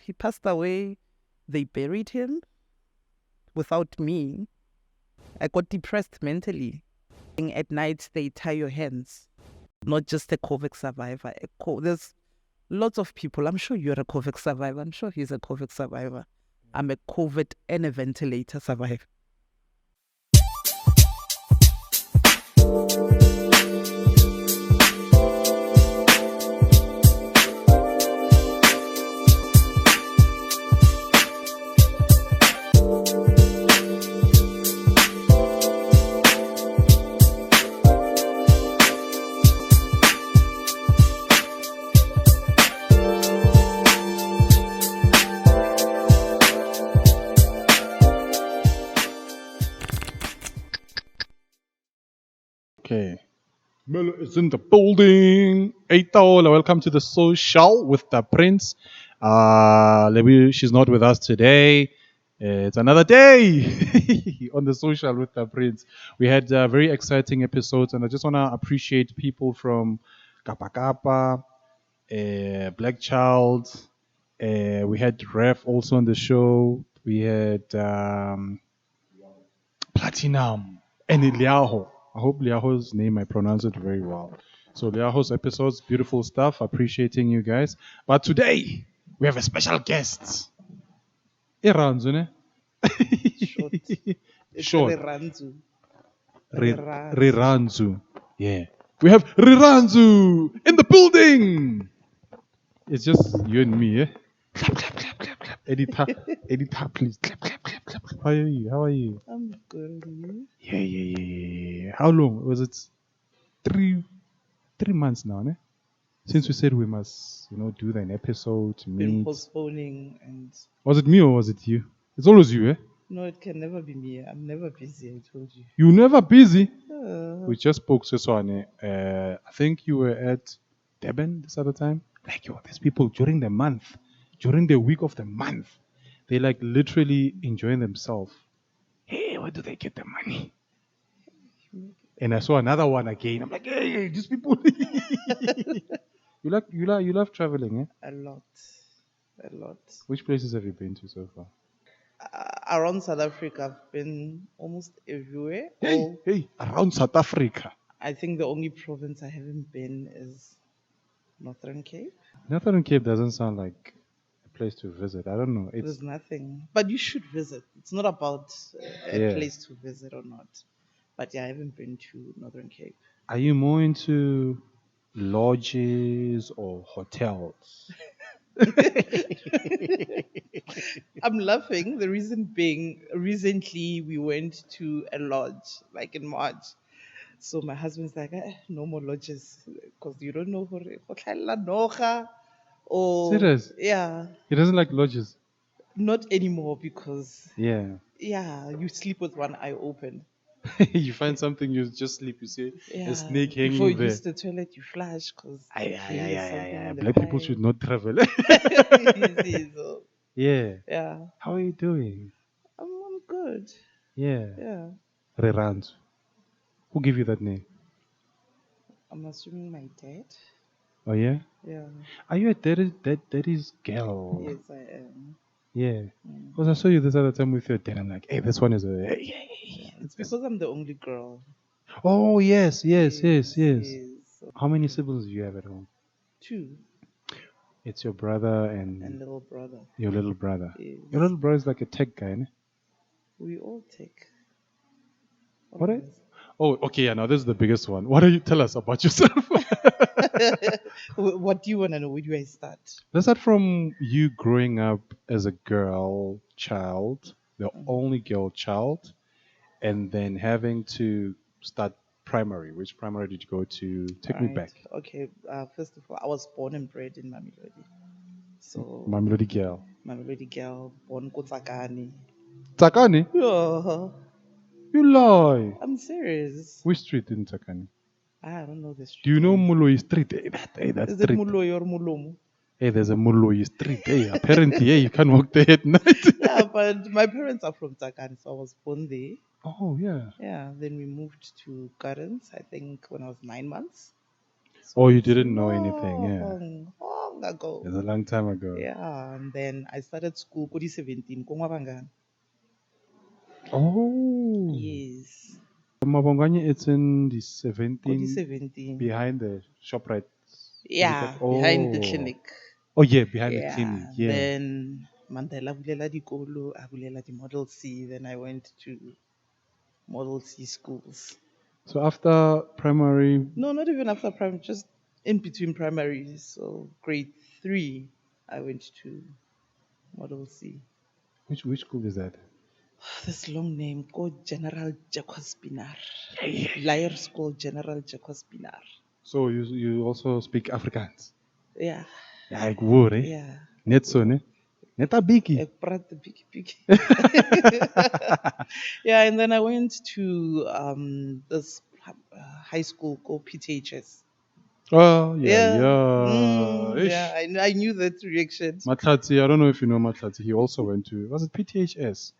he passed away. They buried him without me. I got depressed mentally. At night, they tie your hands. Not just a COVID survivor. There's lots of people. I'm sure you're a COVID survivor. I'm sure he's a COVID survivor. I'm a COVID and a ventilator survivor. Okay. Melo is in the building. Hey, Taola, welcome to the social with the prince. She's not with us today. It's another day on the social with the prince. We had very exciting episodes, and I just want to appreciate people from Kappa Kappa, Black Child. We had Ref also on the show. We had Platinum and Liaho. I hope Liaho's name I pronounce it very well. So Liaho's episodes, beautiful stuff. Appreciating you guys. But today we have a special guest. Rirhandzu, ne? Short. It's Short. Rirhandzu. Rirhandzu. Yeah. We have Rirhandzu in the building. It's just you and me, eh? Clap, clap, clap, clap, clap. Editor, please. Clap, clap, clap, clap. How are you? How are you? I'm good. Yeah. How long? Was it 3 months now, ne? Since we said we must, do an episode to Been meet. postponing and Was it me or was it you? It's always you, eh? no, it can never be me. I'm never busy, I told you. You never busy. We We just spoke to Swane. I think you were at Durban this other time. Like, these people during the month, during the week of the month, they like literally enjoying themselves. Hey, where do they get the money? And I saw another one again. I'm like, hey, these people. You love traveling, eh? a lot. Which places have you been to so far? Around South Africa, I've been almost everywhere. Hey, around South Africa. I think the only province I haven't been is Northern Cape. Northern Cape doesn't sound like a place to visit. I don't know. There's nothing, but you should visit. It's not about a Yeah. place to visit or not. But yeah, I haven't been to Northern Cape. Are you more into lodges or hotels? I'm laughing. The reason being, recently we went to a lodge, like in March. So my husband's like, no more lodges, because you don't know or Serious? yeah, He doesn't like lodges. not anymore because Yeah. you sleep with one eye open. You find something, you just sleep. You see a snake hanging Before you there. use the toilet, you flash because Black people should not travel. So, Yeah. yeah, How are you doing? I'm good. Yeah. Yeah, Rirhandzu. Who gave you that name? I'm assuming my dad. Oh yeah. Yeah, Are you a daddy's girl? yes, I am. Yeah. Because I saw you this other time with your dad. I'm like, hey, this one is a. It's because I'm the only girl. Oh yes. So How many siblings do you have at home? 2 It's your brother and and little brother. your little brother. Yes. Your little brother is like a tech guy, ne? We all take. all What? of us. Oh, okay. Yeah. Now this is the biggest one. What do you tell us about yourself? What do you want to know? Where do I start? Let's start from you growing up as a girl child, the only girl child, and then having to start primary. Which primary did you go to? Take me Right. back. Okay. First of all, I was born and bred in Mamelodi. So Mamelodi girl. Mamelodi girl, born Kotsakani. Takani? Yeah, You lie. I'm serious. Which street in Takani? I don't know the street. Do you know name. Muloi Street? Hey, that Is it street. Muloy or Mulomo? Hey, there's a Muloi Street. Hey, apparently, hey, you can't walk there at night. Yeah, but my parents are from Tsakani, so I was born there. Oh, yeah. Yeah, then we moved to Gardens, I think, when I was 9 months. Oh, you it's didn't know anything, yeah. long ago. It's a long time ago. Yeah, and then I started school, 2017, Kongwabangani. Oh. Yes, Mabongani, it's in the 17 2017. behind the ShopRite. Yeah, behind the Oh. clinic. Oh, yeah, behind the Yeah, clinic. Yeah. then Mandela bulela dikolo, I bulela di Model C. Then I went to Model C schools. So after primary, No, not even after primary, just in between primary. So grade 3, I went to Model C. which school is that? This long name called General Jacques Pinar. Liar School General Jacques Pinar. So you also speak Afrikaans? Yeah, Ja, ek hoor, hè? yeah. Net so, né? Net 'n bietjie. Ek praat 'n bietjie. Yeah, and then I went to this high school called PTHS. Oh, yeah, Yeah, yeah. Ish. yeah. I knew that reaction. Matlatsi, I don't know if you know Matlatsi. He also went to, was it PTHS?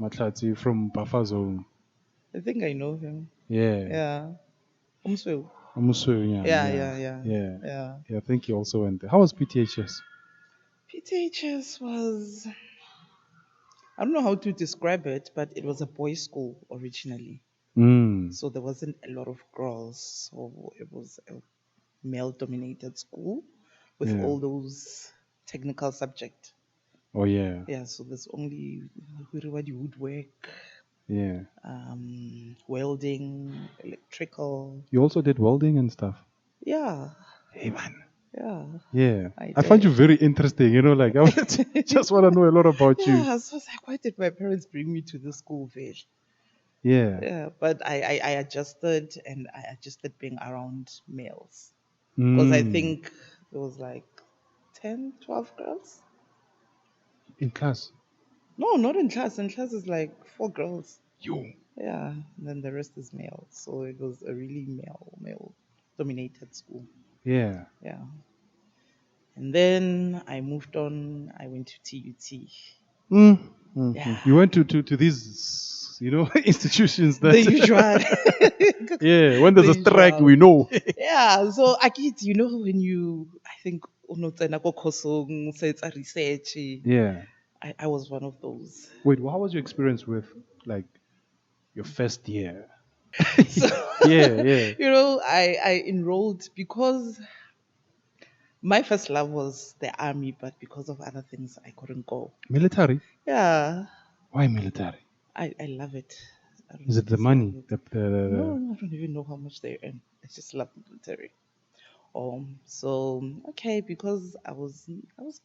Matlatsi from Buffer Zone. I think I know him. Yeah. Yeah. Umsweu. Amusu, yeah. Yeah. Yeah, I think he also went there. How was PTHS? PTHS was, I don't know how to describe it, but it was a boys' school originally. Mm. So there wasn't a lot of girls. So it was a male dominated school with Yeah. all those technical subjects. Oh, yeah. Yeah, so there's only woodwork, Yeah. welding, electrical. You also did welding and stuff. Yeah, Hey, man. yeah. Yeah. I I find did. you very interesting. You know, like, I just want to know a lot about you. Yeah, so I was like, why did my parents bring me to the school, Vel? Yeah. Yeah, but I adjusted, and I adjusted being around males. Because I Mm. think there was like 10, 12 girls. In class. No, not in class. In class is like 4 girls. You. Yeah, and then the rest is male. So it was a really male dominated school. Yeah. Yeah. And then I moved on. I went to TUT. Mm. Yeah. You went to these, institutions that. The usual. Yeah, when there's The a strike, usual. we know. Yeah. So Akit, when you, I think, unotsena ko khosong, so it's a research. Yeah. I was one of those. Wait, how was your experience with, like, your first year? So, Yeah. I enrolled because my first love was the army, but because of other things, I couldn't go. Military? Yeah, Why military? I love it. I don't Is know it if the it's money? love it. No, I don't even know how much they earn. I just love military. So okay, because I was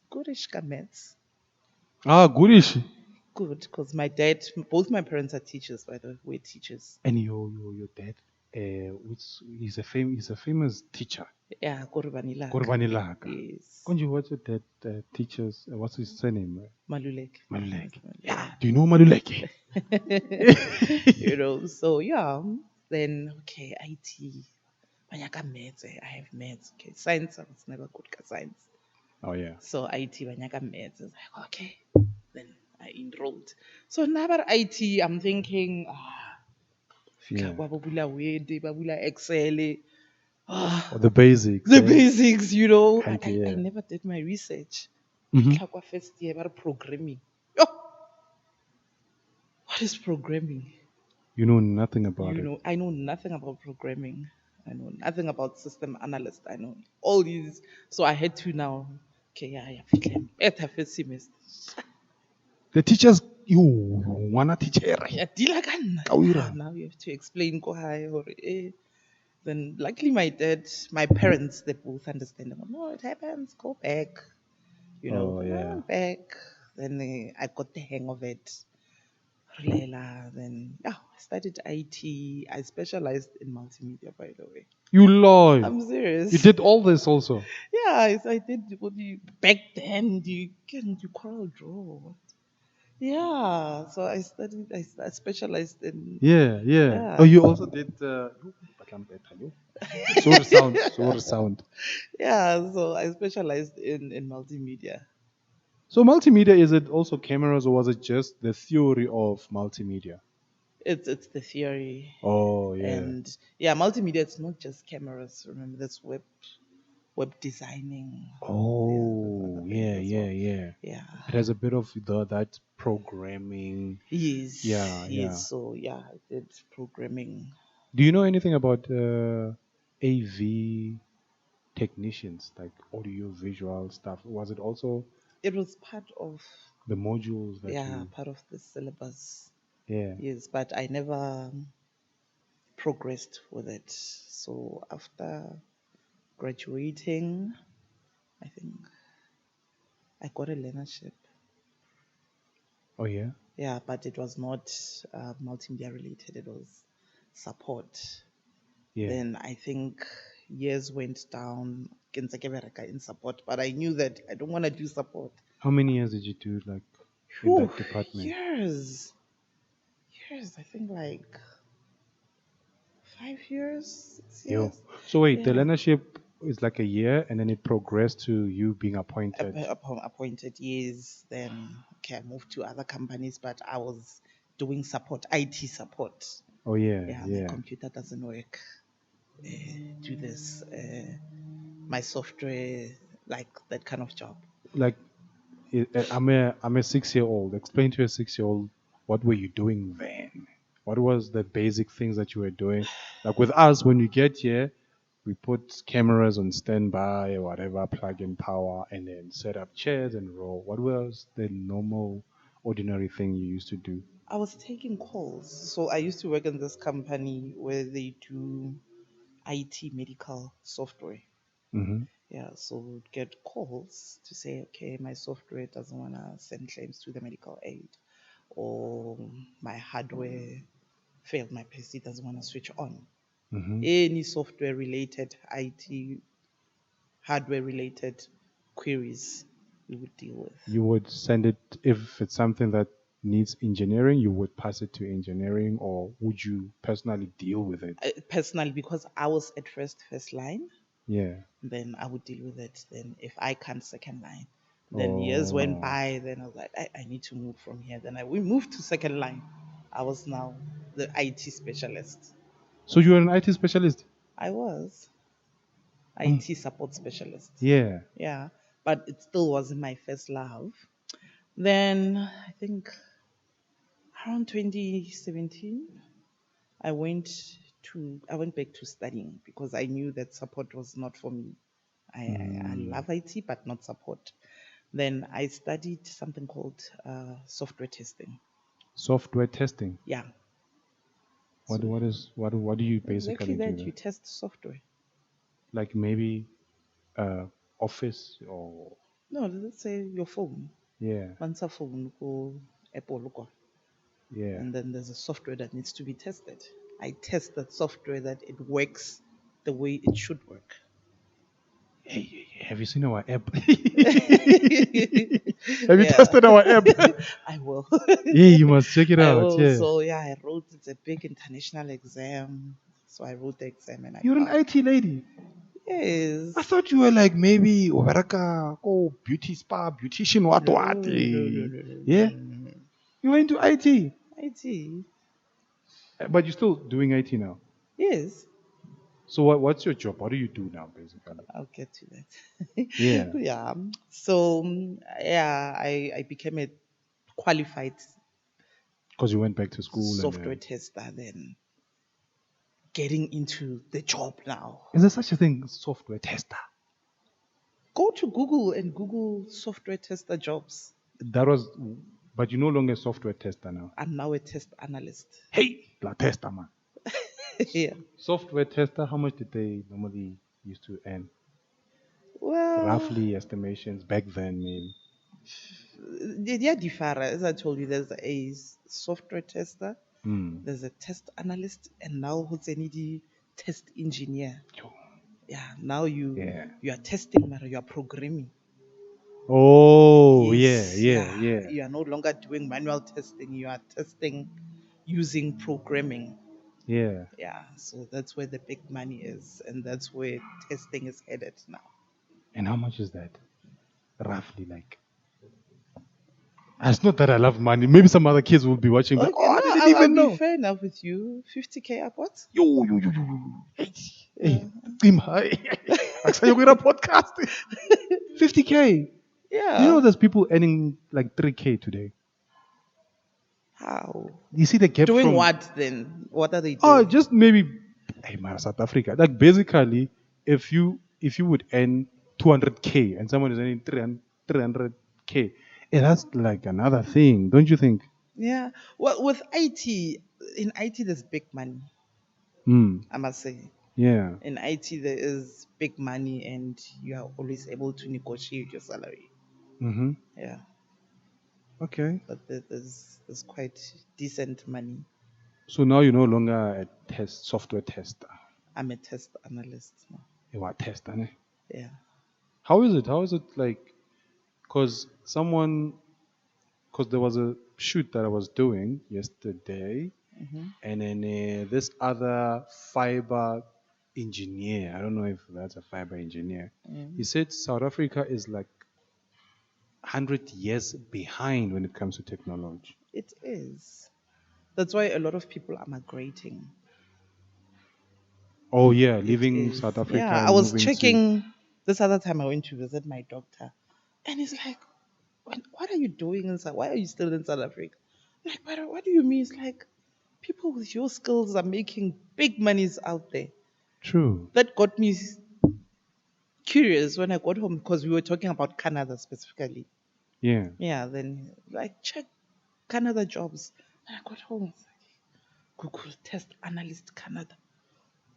goodish at maths. Goodish. Good, because both my parents are teachers, by the way, were teachers. And your dad, he's a famous teacher. Yeah, Korbanila. Korbanilaka. Yes. Konji, what's your dad teachers? What's his surname? Malulek. Maluleke. Yeah. Do you know Maluleke? So yeah, then okay, IT. Banyaka maths, I have maths. Okay, science, I was never good at science. Oh, yeah. So IT, banyaka maths. I was like, okay. Then I enrolled. So now about IT, I'm thinking, Yeah. babula Word, babula Excel. Or the basics. The basics, IT, I yeah. never did my research. Mhm. First year about programming. Oh, what is programming? You know nothing about it. I know nothing about programming. I know nothing about system analyst. I know all these. So I had to now. Okay, yeah. At her first semester. The teachers, you wanna teach her. Yeah, dila ka nna. Kawira. Now you have to explain ko hae hore, Then luckily my parents, they both understand. No, it happens. Go back. Oh, yeah. Back. Then I got the hang of it. Then I studied IT. I specialized in multimedia, by the way. You lie. I'm serious. You did all this also. Yeah, I did. Back then? You Coral Draw. Yeah, so I studied. I specialized in. Yeah. Yeah. Oh, you also did. Sour sound. Yeah, so I specialized in multimedia. So multimedia, is it also cameras, or was it just the theory of multimedia? It's the theory. Oh, yeah. And yeah, multimedia. It's not just cameras. Remember, that's web web designing. Oh, Other things yeah, as yeah, well. yeah. Yeah. It has a bit of that programming. Yes. Yeah, yeah. Yes. So yeah, I did programming. Do you know anything about AV technicians, like audio visual stuff? Was it also It was part of the modules that you? part of the syllabus. Yeah. Yes, but I never progressed with it. So after graduating, I think I got a learnership. Oh yeah. Yeah, but it was not multimedia related. It was support. Yeah. Then I think years went down in support, but I knew that I don't want to do support. How many years did you do like in Whew, that department? years. I think like 5 years, 6 Yo. years. So wait, the Yeah. learnership is like a year, and then it progressed to you being appointed. Upon appointed years, then okay, I moved to other companies, but I was doing support, IT support. Oh yeah, Yeah, my yeah. computer doesn't work. Do this, my software, like that kind of job. Like I'm a 6-year-old. Explain to a 6-year-old what were you doing then? What was the basic things that you were doing? Like with us, when we get here, we put cameras on standby or whatever, plug in power, and then set up chairs and roll. What was the normal, ordinary thing you used to do? I was taking calls. So I used to work in this company where they do IT medical software. Mm-hmm. Yeah, so we'd get calls to say, okay, my software doesn't want to send claims to the medical aid, or my hardware failed, my PC doesn't want to switch on. Mm-hmm. Any software related, IT, hardware related queries we would deal with. You would send it if it's something that needs engineering. You would pass it to engineering, or would you personally deal with it? Personally, because I was at first line, Yeah. then I would deal with it. Then if I can't second line, then years went Oh. by. Then I was like, I need to move from here. Then we moved to second line. I was now the IT specialist. So you're an IT specialist? I was Mm. IT support specialist. Yeah. Yeah, but it still wasn't my first love. Then I think around 2017, I went I went back to studying because I knew that support was not for me. I love IT, but not support. Then I studied something called software testing. Software testing. Yeah. What So what do you exactly basically do that, you there? test software. Like maybe office or No, let's say your phone. yeah, Once a phone go Apple look, yeah. and then there's a software that needs to be tested. I test that software that it works the way it should work. Hey, have you seen our app? Yeah, Have you tested our app? I will. Yeah, you must check it I out. will. Yeah. So yeah, I wrote. It's a big international exam. So I wrote the exam and I You're an passed. IT lady. Yes. I thought you were like maybe Oberaka, oh beauty spa, beautician, what No, what. no, no, no, Eh. no, no, Yeah, no. you went to IT, IT. but you're still doing IT now. Yes. So what's your job? What do you do now, basically? I'll get to that. Yeah, Yeah. So yeah, I became a qualified because you went back to school and software then. tester. Then getting into the job now. Is there such a thing, software tester? Go to Google and Google software tester jobs. That was, but you're no longer a software tester now. I'm now a test analyst. Hey, la tester man. Yeah. Software tester, how much did they normally used to earn? Well, Roughly estimations back then, maybe. yeah, differ. As I told you, there's a software tester, Hmm. there's a test analyst, and now who's any test engineer. Yeah, now Yeah. you are testing, but you are programming. Oh, Yes, yeah. you are no longer doing manual testing. You are testing using programming. Yeah. Yeah, so that's where the big money is, and that's where testing is headed now. And how much is that? Roughly, like. It's not that I love money. Maybe some other kids will be watching. Like, Okay, oh, I no, didn't I'll even be know. fair enough with you. 50K upwards. Yo. Hey, Yeah. hey, team high. Akusayokira podcast. 50K. Yeah. Do you know there's people earning like 3K today? How? You see the gap Doing from what then? What are they oh, doing? just maybe hey man, South Africa. Like basically, if you would earn 200K and someone is earning 300K, that's like another thing, don't you think? Yeah. Well, with IT, in IT, there's big money, Hmm. I must say. Yeah. In IT, there is big money and you are always able to negotiate your salary. Mm-hmm. Yeah. Okay. But there's quite decent money. So now you're no longer a software tester. I'm a test analyst now. You are a tester, ne? Yeah. How is it? How is it like? Because there was a shoot that I was doing yesterday, Mm-hmm. and then this other fiber engineer, I don't know if that's a fiber engineer, he said South Africa is like 100 years behind when it comes to technology. It is. That's why a lot of people are migrating. Oh, yeah, It leaving is. South Africa Yeah. I and was moving to. checking this other time I went to visit my doctor. And he's like, what are you doing inside? Why are you still in South Africa? I'm like, what do you mean? It's like people with your skills are making big monies out there. True. That got me curious when I got home because we were talking about Canada specifically. Yeah. Yeah, then like check Canada jobs. And I got home, it's like, Google test analyst Canada,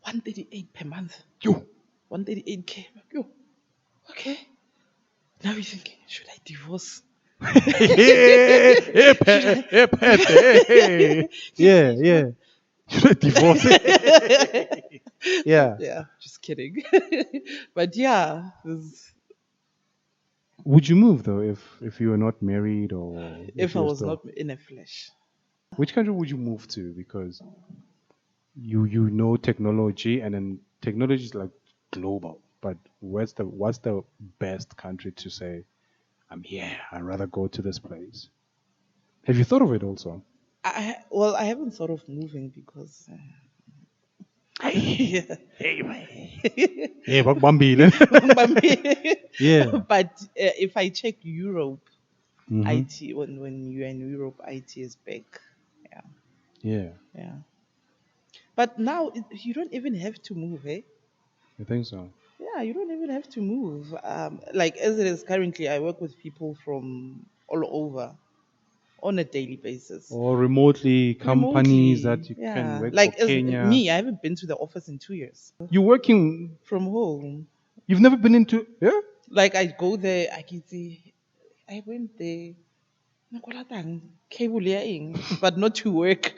138 per month, Yo. 138K. Yo, okay. Now you're thinking, should I divorce? Should I? Yeah, yeah. Should I divorce? Yeah. Yeah, just kidding. But yeah, Would you move though if you were not married or if if I you were was still? not in a flesh, Which country would you move to? Because you know technology, and then technology is like global. But what's the best country to say I'm here? I'd rather go to this place. Have you thought of it also? well, I haven't thought of moving because yeah. Hey, man. Hey, Bambile. Yeah. But if I check Europe, Mm-hmm. IT when you're in Europe, IT is big. Yeah, Yeah. yeah. But now you don't even have to move, eh? I think so. Yeah, you don't even have to move. Like as it is currently, I work with people from all over on a daily basis. Or remotely companies that Remotely, you can yeah. work for Like as Kenya. me, I haven't been to the office in 2 years You're working. from home. You've never been into. Yeah. Like I go there, I can see. I went there. Nakolatang, cable ya eng, but not to work.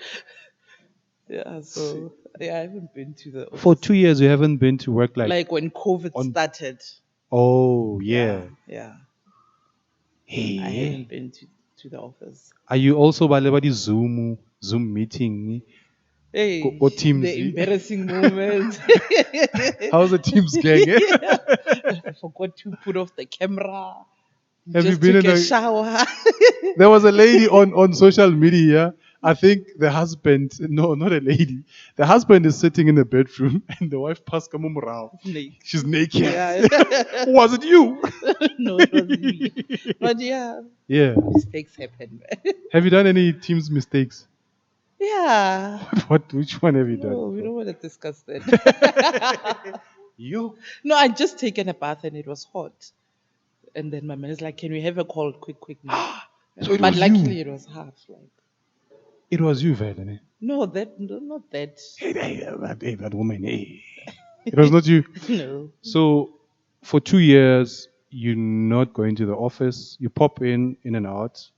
Yeah, so yeah, I haven't been to the For office. 2 years, you haven't been to work Like when COVID on. started. Oh Yeah, yeah. yeah. I Hey. hadn't been to the office. Are you also by the Zoom meeting? Hey, Go Teams. the embarrassing moments. How's the Teams gang? I forgot to put off the camera. Have you Just been took in a a? shower. There was a lady on social media. I think the husband, no, not a lady. The husband is sitting in the bedroom and the wife passed Kamumrao. Snake. She's naked. Yeah. Was it you? No, it wasn't me. But yeah, Yeah. mistakes happen. Have you done any Teams mistakes? Yeah. Which one have you done No, we before? don't want to discuss that. You? No, I just taken a bath and it was hot. And then my man is like, "Can we have a call quick now?" So it But was luckily you. it was half. Like, It was you, Valen. no, not that. Hey, that woman. Hey. It was not you. No. So for 2 years, you're not going to the office. You pop in and out.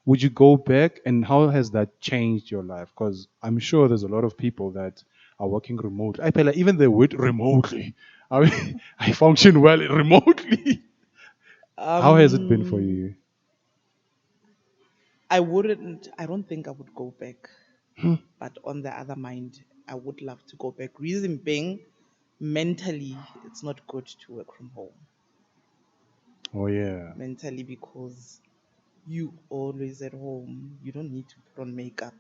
Would you go back? And how has that changed your life? Because I'm sure there's a lot of people that are working remotely. I feel like even the word remotely. I mean, I function well remotely. How has it been for Um, you? I don't think I would go back. But on the other mind, I would love to go back. Reason being, mentally, it's not good to work from home. Oh yeah. Mentally, because you always at home. You don't need to put on makeup.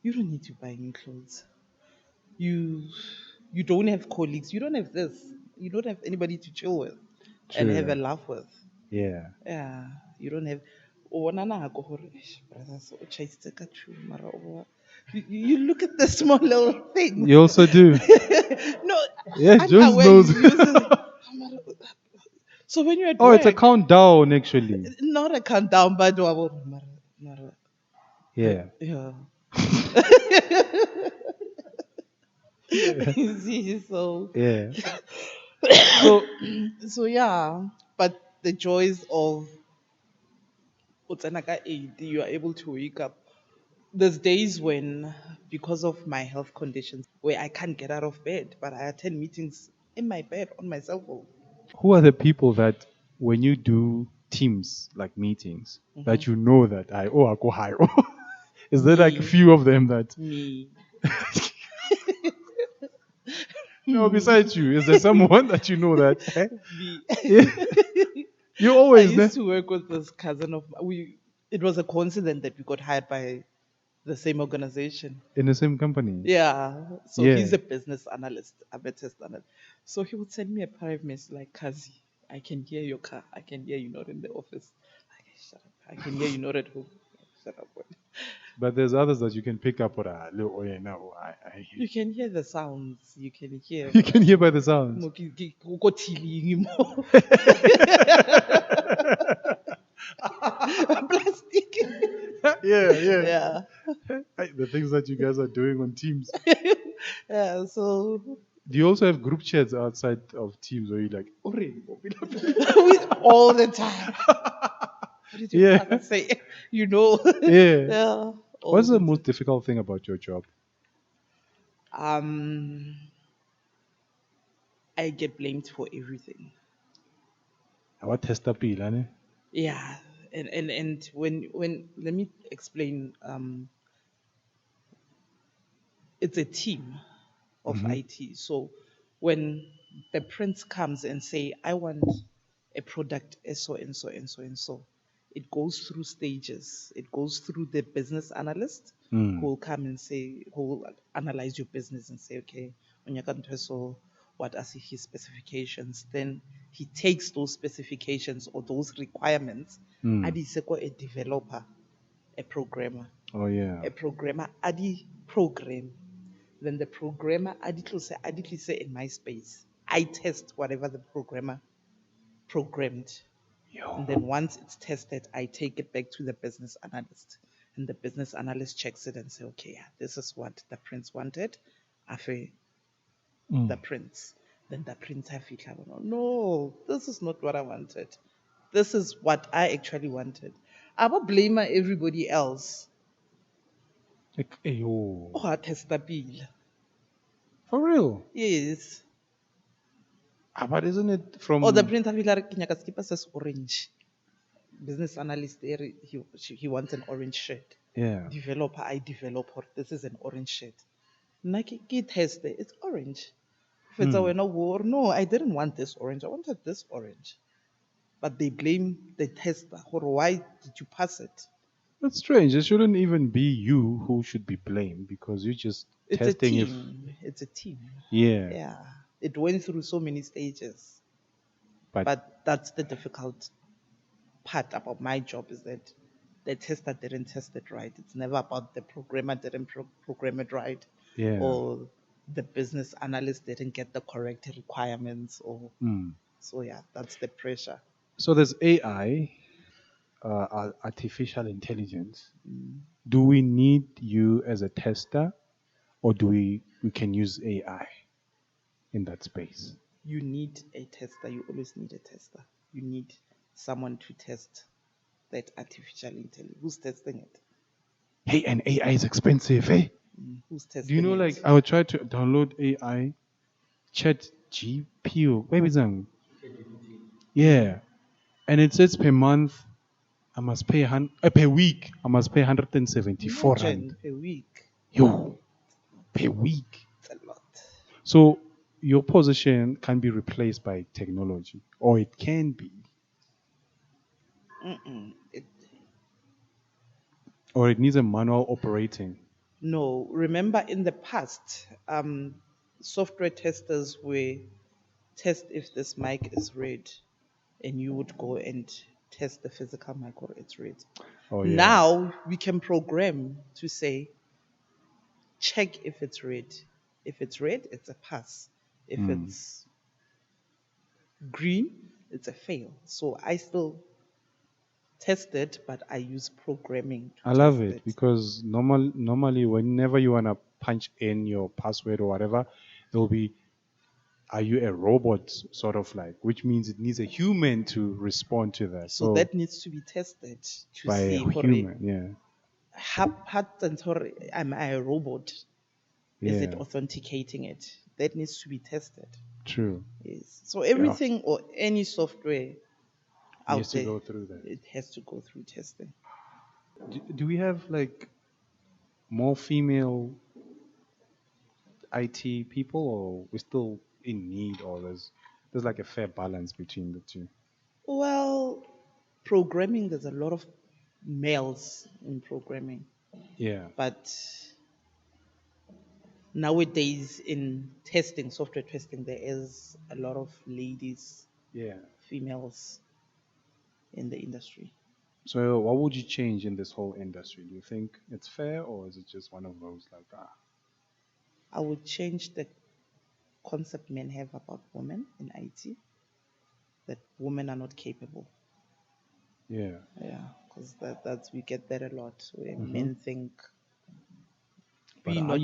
You don't need to buy new clothes. You you don't have colleagues. You don't have this. You don't have anybody to chill with and True. have a laugh with. Yeah. Yeah, you don't have. O bona nako gore, "Eish, brother, so o chaisitse ka two, mara you look at the small little things." You also do. No, Yeah, Jones underwear knows. uses. So when you're at Oh, work, it's a countdown actually. not a countdown, but mara, Yeah. yeah. Yeah. You see, so Yeah. So so yeah, but the joys of Utsanaka 8, you are able to wake up. There's days when, because of my health conditions, where I can't get out of bed, but I attend meetings in my bed on my cell phone. who are the people that when you do teams like meetings that you know that I go high? Is there like a Me, few of them that me, no me, besides you? Is there someone that you know that me. yeah, you I always there used to work with this cousin of we. It was a coincidence that we got hired by the same organization. in the same company? Yeah. So Yeah. he's a business analyst, a test analyst. So he would send me a private message like, Kazi, I can hear your car. I can hear you not in the office. Like, shut up. I can hear you not at home. Shut up. Boy. But there's others that you can pick up or oh yeah, no, You can hear the sounds. You can hear. you can hear by the sounds. Mo mo. Plastic. Yeah, yeah. Yeah. The things that you guys are doing on teams. Yeah. So Do you also have group chats outside of teams where you like, all the time. What did your yeah, father say? You know. yeah. Yeah. All What's the the most difficult thing about your job? I get blamed for everything. What testa pila, ne? Yeah. And when let me explain, it's a team of IT. So when the prince comes and say, I want a product so and so and so and so, it goes through stages. It goes through the business analyst who will come and say, who will analyze your business and say, okay, on your country, so what are his specifications? Then he takes those specifications or those requirements, and he's a developer, a programmer. Oh yeah. A programmer adi program. Then the programmer adi say in my space. I test whatever the programmer programmed. And then once it's tested, I take it back to the business analyst. And the business analyst checks it and say, okay, yeah, this is what the prince wanted. Afe the prince. Then the prince have it. No, this is not what I wanted. This is what I actually wanted. I will blame everybody else. Like, hey, oh. Oh, testa pila. For real? Yes. But isn't it Or the from printer will like skipper says orange. Business analyst there he wants an orange shirt. yeah? Developer, I develop or this is an orange shirt. Nike kid has the it's orange. If it's a winner war, no, I didn't want this orange. I wanted this orange. But they blame the tester. Or why did you pass it? That's strange. It shouldn't even be you who should be blamed because you're just It's a testing if team. It's a team. yeah. Yeah. It went through so many stages. But But that's the difficult part about my job is that the tester didn't test it right. It's never about the programmer didn't program it right, yeah. or the business analyst didn't get the correct requirements, or so yeah, that's the pressure. So there's AI, artificial intelligence. Do we need you as a tester, or do we can use AI in that space? You need a tester. You always need a tester. You need someone to test that artificial intelligence. Who's testing it? Hey, and AI is expensive, eh? Who's Do testing you know, it? like, I would try to download AI, chat GPU, maybe some, yeah, and it says per month I must pay per week I must pay 174 rand. Imagine a week. Yo, per week. It's a lot. So your position can be replaced by technology, or it can be, It, or it needs a manual operating. no, remember in the past, software testers were test if this mic is red, and you would go and test the physical mic or it's red. Oh yeah. Now we can program to say, check if it's red. If it's red, it's a pass. If it's green, it's a fail. So I still test it, but I use programming to I love test it because normally whenever you wanna punch in your password or whatever, there'll be, are you a robot, sort of like, which means it needs a human to respond to that. So So that needs to be tested to by see a human, yeah. am I a robot? Is it Yeah, authenticating it? That needs to be tested. true. Yes. So everything or any software Needs out to there, go through that. it has to go through testing. Do we have like more female IT people, or we're still in need, or there's like a fair balance between the two? Well, programming, there's a lot of males in programming, Yeah, but nowadays in testing, software testing, there is a lot of ladies, yeah. females in the industry. So what would you change in this whole industry? Do you think it's fair, or is it just one of those like, I would change the concept men have about women in IT, that women are not capable. yeah. Yeah, because that's we get that a lot where Hmm. men think But we not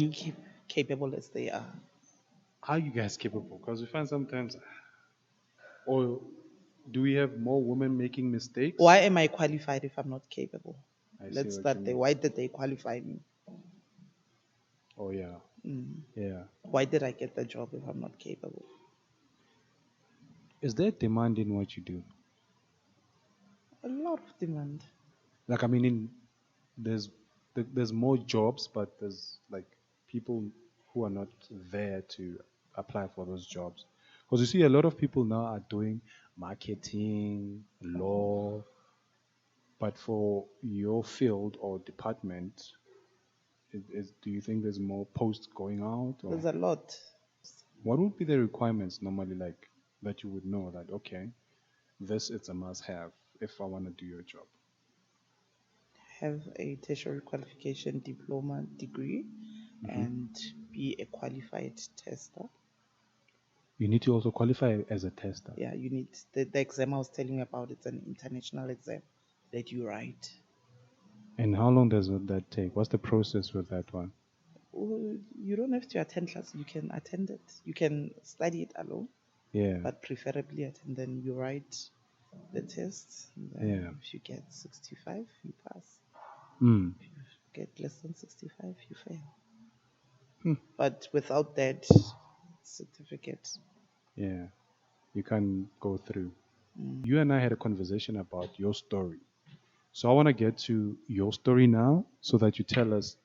capable as they are. are you guys capable? Because we find sometimes, or do we have more women making mistakes? Why am I qualified if I'm not capable? I see Let's what you start there. mean. Why did they qualify me? Oh yeah, yeah. Why did I get the job if I'm not capable? Is there demand in what you do? A lot of demand. Like I mean, there's there's more jobs, but there's like people who are not there to apply for those jobs. Because you see, a lot of people now are doing marketing, law, but for your field or department, do you think there's more posts going out, or There's a lot. what would be the requirements normally, like that you would know that okay, this is a must-have if I want to do your job? Have a tertiary qualification, diploma, degree, and be a qualified tester. You need to also qualify as a tester. Yeah, you need the exam I was telling you about. It's an international exam that you write. And how long does that take? What's the process with that one? Oh, you don't have to attend class. You can attend it. You can study it alone, Yeah, but preferably attend. Then you write the test. And then yeah. if you get 65, you pass. Mm. If you get less than 65, you fail. But without that certificate, Yeah, you can go through. You and I had a conversation about your story. So I want to get to your story now so that you tell us,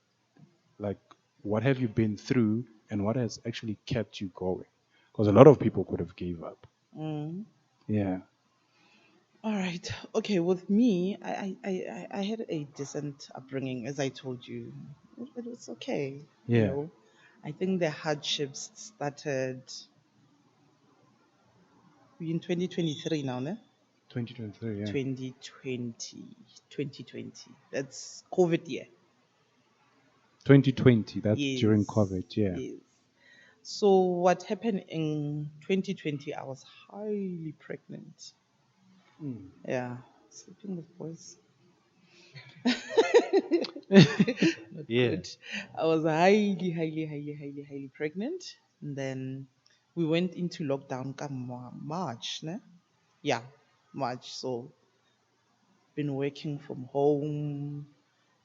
like, what have you been through and what has actually kept you going? Because a lot of people could have gave up. mm. Yeah. All right. Okay. With me, I had a decent upbringing, as I told you. It was okay. You Yeah. know, I think the hardships started in 2023 now, ne? 2023, yeah. 2020, 2020. That's COVID year. 2020, that's during Yes. COVID, yeah. Yes. So what happened in 2020? I was highly pregnant. Yeah, sleeping with boys. Not Yeah. good. I was highly pregnant. And then we went into lockdown come March, ne? Yeah, March. So been working from home.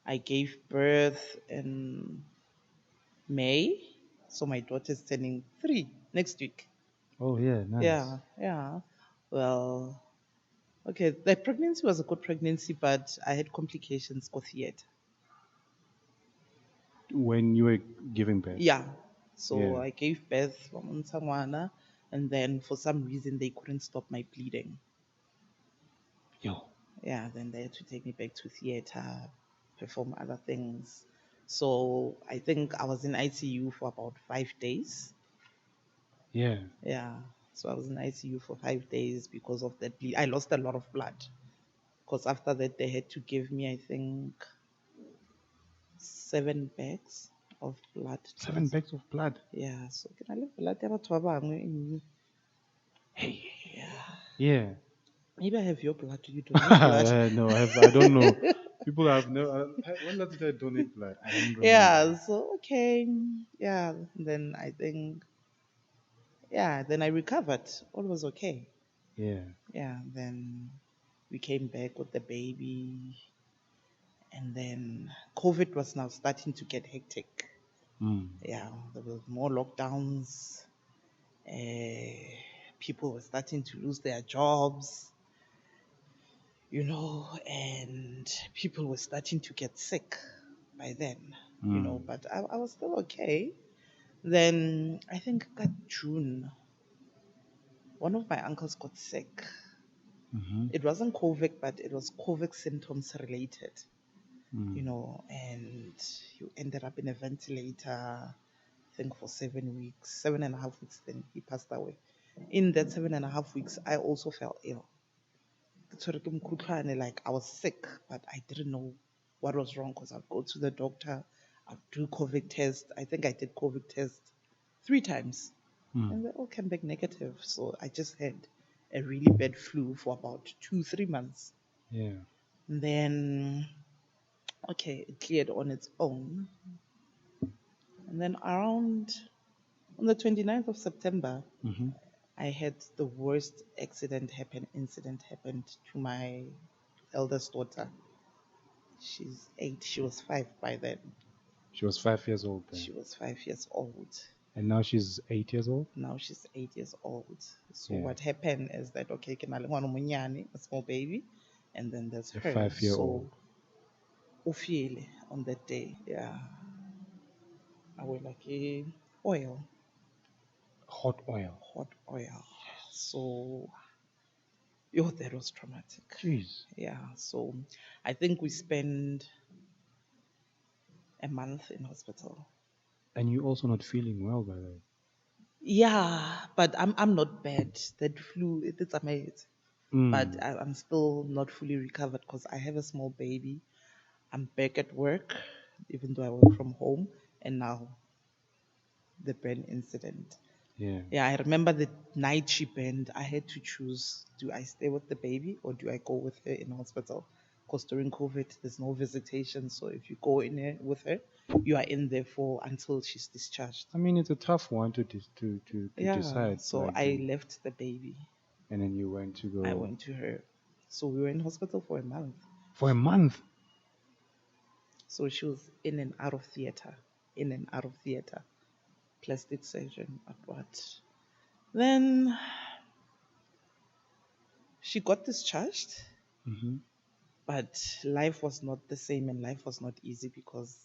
I gave birth in May. So my daughter's turning 3 next week. Oh, yeah, nice. Yeah, yeah. Well, okay, the pregnancy was a good pregnancy, but I had complications with theater. When you were giving birth. Yeah. So Yeah. I gave birth from Nsangwana, and then for some reason they couldn't stop my bleeding. Yo. Yeah, then they had to take me back to theater, perform other things. So I think I was in ICU for about 5 days. Yeah. Yeah. So I was in ICU for 5 days because of that bleed. I lost a lot of blood. Because after that, they had to give me, I think, 7 bags of blood. 7 bags of blood. Yeah, so can I live blood? Ya batho ba bangwe in me. Hey. Yeah. Yeah. Maybe I have your blood. You donate blood. No, I don't know. People have never. When last did I donate blood? I don't remember. Yeah, so okay. Yeah, then I think, then I recovered. All was okay. Yeah. Yeah, then we came back with the baby. And then COVID was now starting to get hectic. Mm. Yeah, there were more lockdowns. Uh, People were starting to lose their jobs, and people were starting to get sick by then, Mm. but I was still okay. Then I think at June, one of my uncles got sick. Mm-hmm. It wasn't COVID, but it was COVID symptoms related, Mm. and he ended up in a ventilator, I think for 7 weeks, 7.5 weeks, then he passed away. In that 7.5 weeks, I also fell ill. Like I was sick, but I didn't know what was wrong because I'd go to the doctor, I'd do COVID test. I think I did COVID test 3 times, Mm. and they all came back negative. So I just had a really bad flu for about 2, 3 months. Yeah. And then, okay, it cleared on its own. And then around on the 29th of September, Mm-hmm. I had the worst incident happened to my eldest daughter. She's 8. She was 5 by then. She was 5 years old then, She was 5 years old. and now she's 8 years old. Now she's 8 years old. So Yeah. what happened is that, okay, a small baby, and then there's A her. 5-year-old. So Ufiele on that day, yeah, I was like oil, Hot oil. hot oil. So yo, that was traumatic. Jeez. Yeah. So I think we spent a month in hospital. And you also not feeling well by the way. Yeah, but I'm not bad. That flu, it's amazing. But Mm. I'm still not fully recovered because I have a small baby. I'm back at work, even though I work from home, and now the burn incident. Yeah. Yeah, I remember the night she burned. I had to choose: do I stay with the baby or do I go with her in hospital? Because during COVID, there's no visitation. So if you go in there with her, you are in there for until she's discharged. I mean, it's a tough one to Yeah, decide. so Like, I left the baby. and then you went to I go went to her. So we were in hospital for a month. for a month. So she was in and out of theater, in and out of theater. Plastic surgeon at what? Then she got discharged, Mm-hmm. but life was not the same and life was not easy because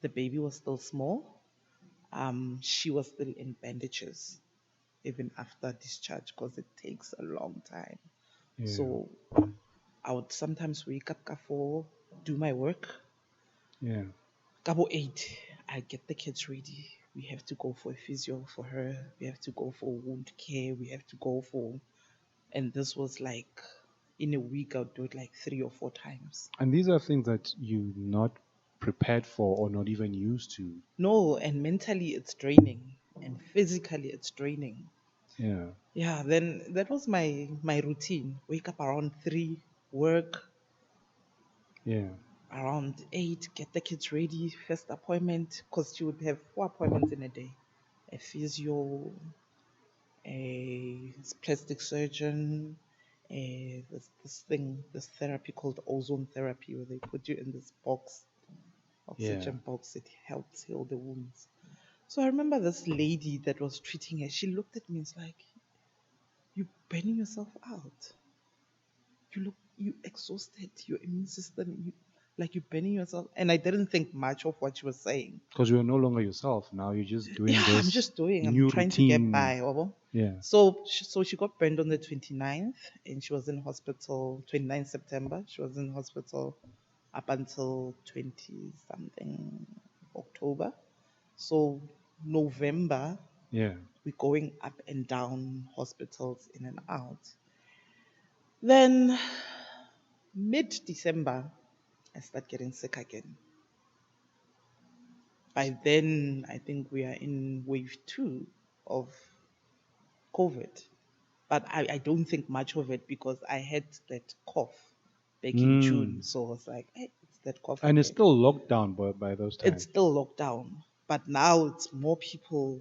the baby was still small. She was still in bandages even after discharge because it takes a long time. Yeah. So I would sometimes wake up at 4, do my work. Yeah. Couple 8, I get the kids ready. We have to go for a physio for her. We have to go for wound care. We have to go for, and this was like in a week, I would do it like 3 or 4 times. And these are things that you're not prepared for or not even used to. No, and mentally it's draining, and physically it's draining. Yeah. Yeah, then that was my routine. Wake up around 3, work Yeah. around 8, get the kids ready, first appointment, because she would have 4 appointments in a day. A physio, a plastic surgeon, this therapy called ozone therapy, where they put you in this box, Yeah. oxygen box. It helps heal the wounds. So I remember this lady that was treating her. She looked at me and was like, "You burning yourself out. You exhausted. Your immune system. Like you're burning yourself." And I didn't think much of what she was saying. Because you're no longer yourself now. You're just doing Yeah, I'm this just doing. I'm new trying to get routine. by. Obo. Yeah. So she got burned on the 29th, and she was in hospital 29th September. She was in hospital up until 20 something October. So November, Yeah. We're going up and down hospitals, in and out. Then, mid-December, I start getting sick again. By then, I think we are in wave 2 of COVID. But I don't think much of it because I had that cough back in June. So I was like, hey, it's that cough And it's again. still locked down by those It's times. still locked down. But now it's more people,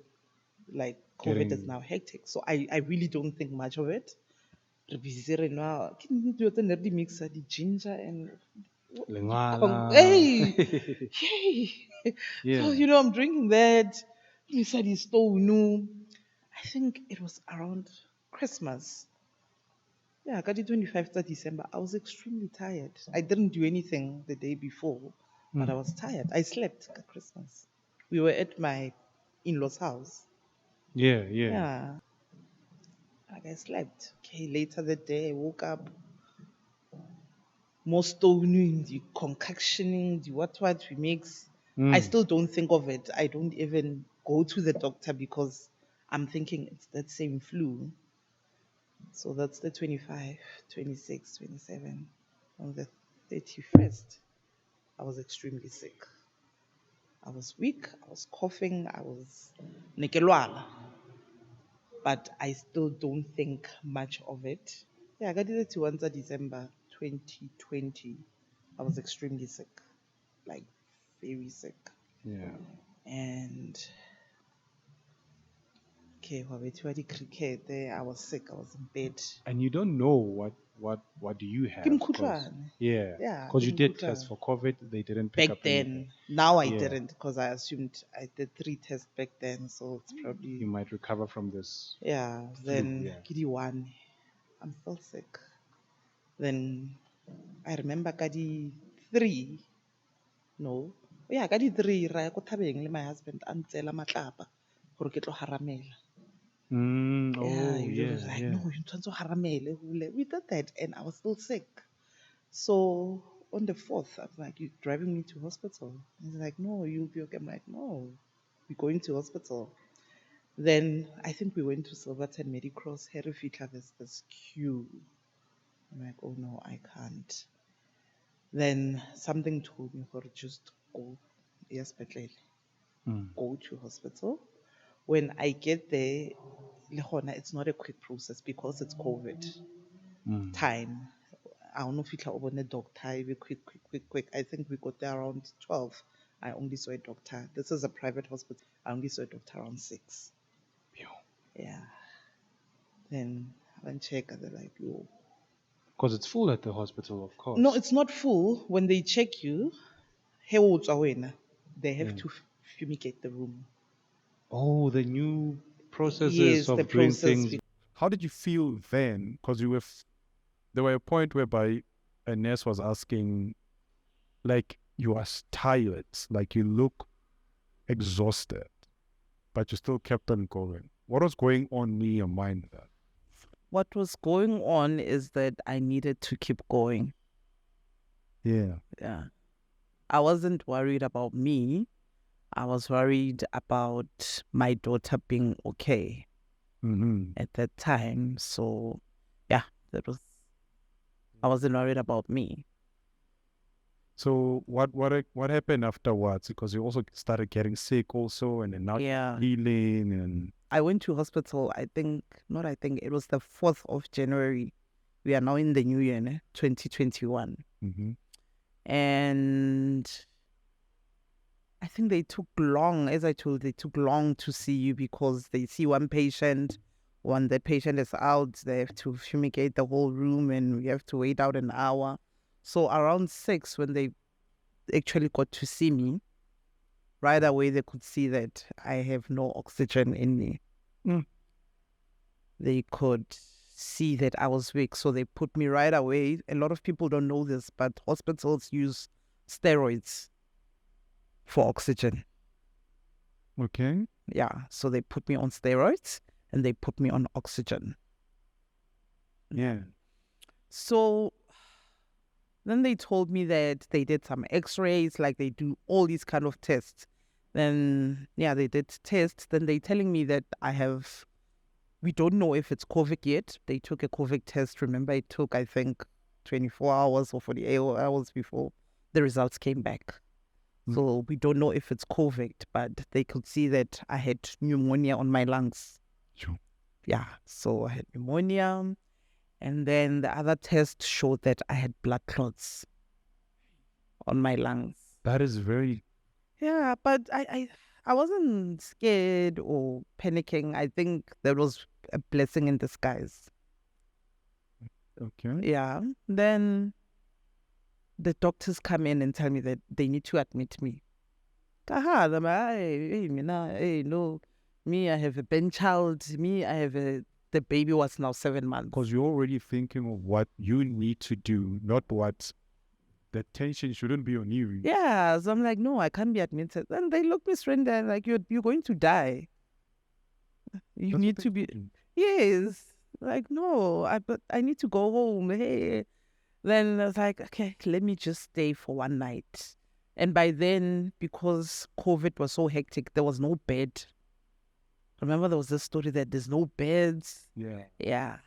like COVID is Getting now hectic. So I really don't think much of it. Re busy re nwa- ke dilo tse ne re di mixa, di ginger and lingala. hey, hey. So Yeah. I'm drinking that. You said it's so new. I think it was around Christmas. Yeah, got the 25th of December. I was extremely tired. I didn't do anything the day before, but I was tired. I slept at Christmas. We were at my in-laws' house. Yeah, yeah. Yeah, like I slept. Okay, later that day I woke up, more stoning, the concoctioning, the what we mix. I still don't think of it. I don't even go to the doctor because I'm thinking it's that same flu. So that's the 25, 26, 27. On the 31st, I was extremely sick. I was weak, I was coughing, I was nekelwala, but I still don't think much of it. Yeah, I got it to 1 December 2020. I was extremely sick, like very sick. Yeah. And okay, wabethiwa cricket there, I was sick, I was in bed. And you don't know what do you Ke have, because mokhutlwane. yeah, Yeah, because ke you did test mokhutlwane. for COVID, they didn't pick Back up anything. then. Now I Yeah. didn't because I assumed I did 3 tests back then, so it's You probably might recover from this yeah. flu. Then Yeah. Kidi 1, I'm still sick. Then I remember Kadi 3, no, yeah, Kadi 3. Ra ya ko Thabeng le my husband a ntsela matlapa gore ke tlo haramela. Yeah, Oh you yeah, was like, yeah. no, you tshwanetse o haramele hole. We did that, and I was still sick. So on the 4th, I was like, "You driving me to hospital?" He's like, "No, you'll be okay." I'm like, "No, we're going to hospital." Then I think we went to Silverton Medicross. Herefita, there's this queue. I'm like, "Oh no, I can't." Then something told me, "Gore, just go, yes, go to hospital." When I get there, le gona, it's not a quick process because it's COVID time. I don't know if a doctor, if quick. I think we got there around 12. I only saw a doctor. This is a private hospital. I only saw a doctor around 6. Yeah. Then I went check, and they're like, yo. Because it's full at the hospital, of course. No, it's not full. When they check you, they have Yeah. to fumigate the room. Oh, the new processes Yes, the of doing process. things. How did you feel then? Because there were a point whereby a nurse was asking, like, you are tired, like you look exhausted, but you still kept on going. What was going on in your mind then? What was going on is that I needed to keep going. Yeah. Yeah. I wasn't worried about me. I was worried about my daughter being okay at that time. So, yeah, I wasn't worried about me. So what happened afterwards? Because you also started getting sick also, and then now Yeah. healing, and I went to hospital, it was the 4th of January. We are now in the new year, 2021. And I think they took long, as I told, they took long to see you because they see one patient. When the patient is out, they have to fumigate the whole room and we have to wait out an hour. So around 6, when they actually got to see me, right away they could see that I have no oxygen in me. They could see that I was weak, so they put me right away. A lot of people don't know this, but hospitals use steroids for oxygen. okay. Yeah, so they put me on steroids and they put me on oxygen. Yeah. So then they told me that they did some x-rays, like they do all these kind of tests. Then, yeah, they did tests. Then they telling me that we don't know if it's COVID yet. They took a COVID test. Remember, it took, I think, 24 hours or 48 hours before the results came back. So we don't know if it's COVID, but they could see that I had pneumonia on my lungs. Sure. Yeah, so I had pneumonia. And then the other test showed that I had blood clots on my lungs. That is very... Yeah, but I wasn't scared or panicking. I think that was a blessing in disguise. Okay. Yeah. Then the doctors come in and tell me that they need to admit me. No, me, I have a Ben child. Me, the baby was now 7 months. Because you're already thinking of what you need to do, not what the tension shouldn't be on you. Yeah, so I'm like, no, I can't be admitted. And they look me straight there like, you're going to die. You That's need what to they be, think. yes. Like, no, but I need to go home. Hey. Then I was like, okay, let me just stay for one night. And by then, because COVID was so hectic, there was no bed. Remember, there was this story that there's no beds. Yeah. Yeah.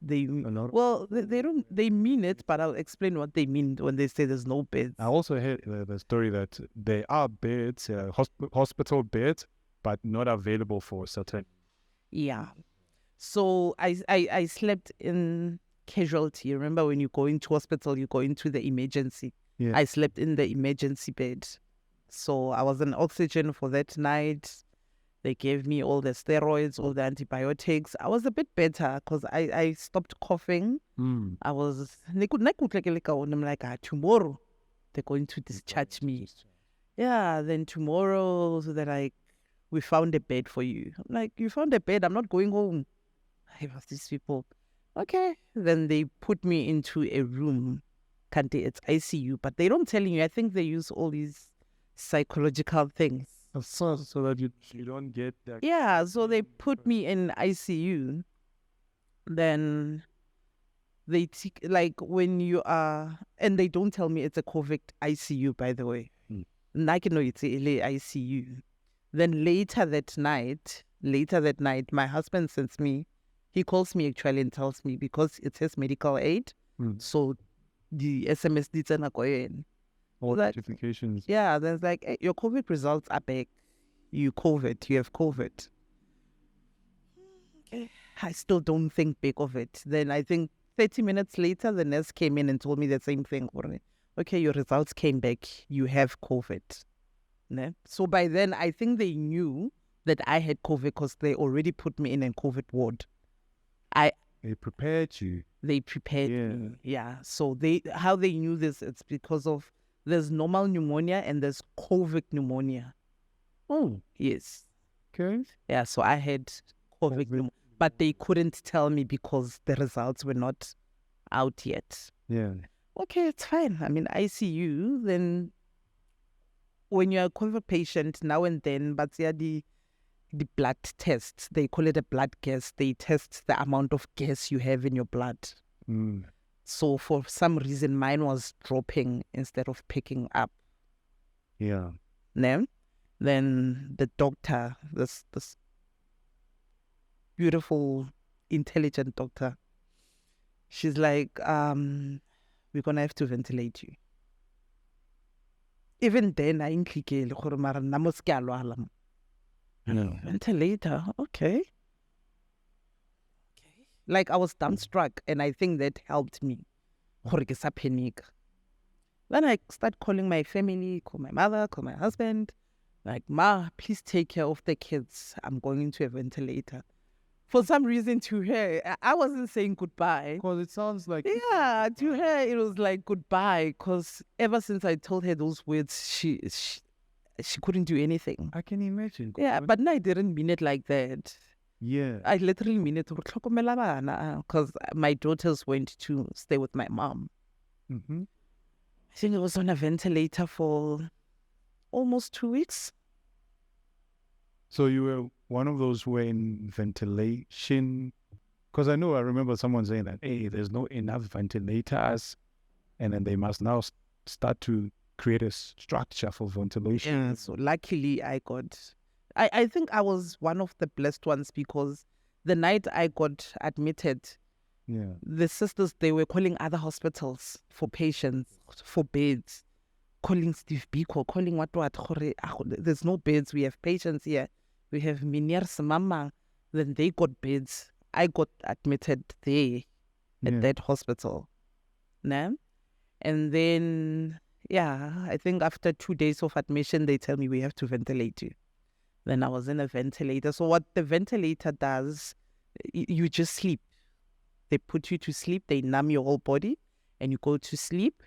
They lot they don't, they mean it, but I'll explain what they mean when they say there's no beds. I also heard the story that there are beds, hospital beds, but not available for certain. Yeah. So I slept in casualty. Remember, when you go into hospital, you go into the emergency. Yeah. I slept in the emergency bed. So I was on oxygen for that night. They gave me all the steroids, all the antibiotics. I was a bit better because I stopped coughing. I was, I'm like, tomorrow they're going to discharge me. Yeah, then tomorrow, so that we found a bed for you. I'm like, you found a bed? I'm not going home. I was these people. Okay. Then they put me into a room. It's ICU, but they don't tell you. I think they use all these psychological things. So that you don't get that. Yeah, so they put me in ICU. Then they like when you are, and they don't tell me it's a COVID ICU, by the way. And I can know it's a LA ICU. Then later that night, my husband sends me, he calls me actually and tells me, because it says medical aid, so the SMS did send a coin. All Like, notifications. yeah, there's like, hey, your COVID results are back. You have COVID. Okay. I still don't think big of it. Then I think 30 minutes later, the nurse came in and told me the same thing. Okay, your results came back. You have COVID. Ne? So by then, I think they knew that I had COVID because they already put me in a COVID ward. They prepared you. They prepared me. Yeah. So how they knew this, it's because of there's normal pneumonia and there's COVID pneumonia. Oh, yes. Okay. Yeah, so I had COVID pneumonia, but they couldn't tell me because the results were not out yet. Yeah. Okay, it's fine. I'm in ICU. Then when you're a COVID patient, now and then, but yeah, the blood tests, they call it a blood gas. They test the amount of gas you have in your blood. So for some reason, mine was dropping instead of picking up. Yeah. Then the doctor, this beautiful, intelligent doctor, she's like, we're going to have to ventilate you. Even then, I didn't ventilator, okay. Like, I was dumbstruck, and I think that helped me. Then I start calling my family, call my mother, call my husband. Like, Ma, please take care of the kids. I'm going into a ventilator. For some reason, to her, I wasn't saying goodbye. Because it sounds like... Yeah, to her, it was like goodbye. Because ever since I told her those words, she couldn't do anything. I can imagine. Yeah, but no, I didn't mean it like that. Yeah. I literally mean it because my daughters went to stay with my mom. Mm-hmm. I think it was on a ventilator for almost 2 weeks. So you were one of those who were in ventilation? Because I remember someone saying that, hey, there's no enough ventilators, and then they must now start to create a structure for ventilation. Yeah, so luckily I think I was one of the blessed ones because the night I got admitted, Yeah. the sisters, they were calling other hospitals for patients, for beds, calling Steve Biko, calling what, there's no beds, we have patients here. We have Minier's mama. Then they got beds. I got admitted there at that hospital. Nah? And then, yeah, I think after 2 days of admission, they tell me we have to ventilate you. Then I was in a ventilator. So what the ventilator does, you just sleep. They put you to sleep. They numb your whole body and you go to sleep.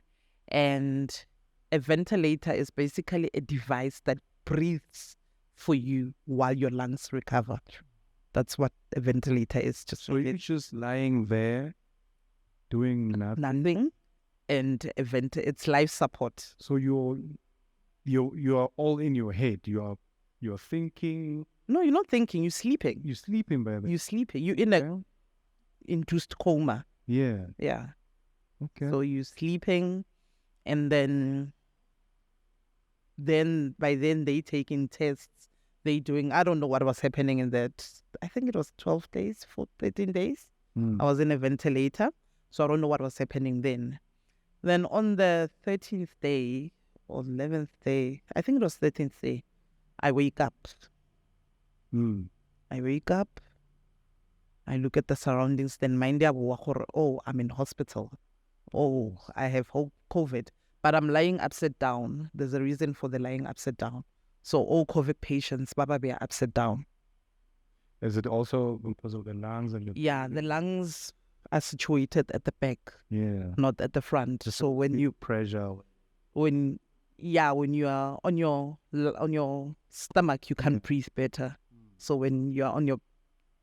And a ventilator is basically a device that breathes for you while your lungs recover. That's what a ventilator is. So you're just lying there doing nothing, and it's life support. So you are all in your head. You're thinking. No, you're not thinking. You're sleeping. You're sleeping, baby. You're sleeping. You're in a induced coma. Yeah. Yeah. Okay. So you're sleeping, and then by then they taking tests. They doing, I don't know what was happening in that. I think it was 12 days, 13 days. I was in a ventilator. So I don't know what was happening then. Then on the 13th day or 11th day, I think it was 13th day, I wake up. I wake up. I look at the surroundings. Then mind oh, I'm in hospital. Oh, I have COVID. But I'm lying upside down. There's a reason for the lying upside down. So all COVID patients, Baba, they are upside down. Is it also because of the lungs and Yeah, the lungs are situated at the back. Yeah. Not at the front. Just so when you pressure. When you are on your stomach, you can breathe better. So when you are on your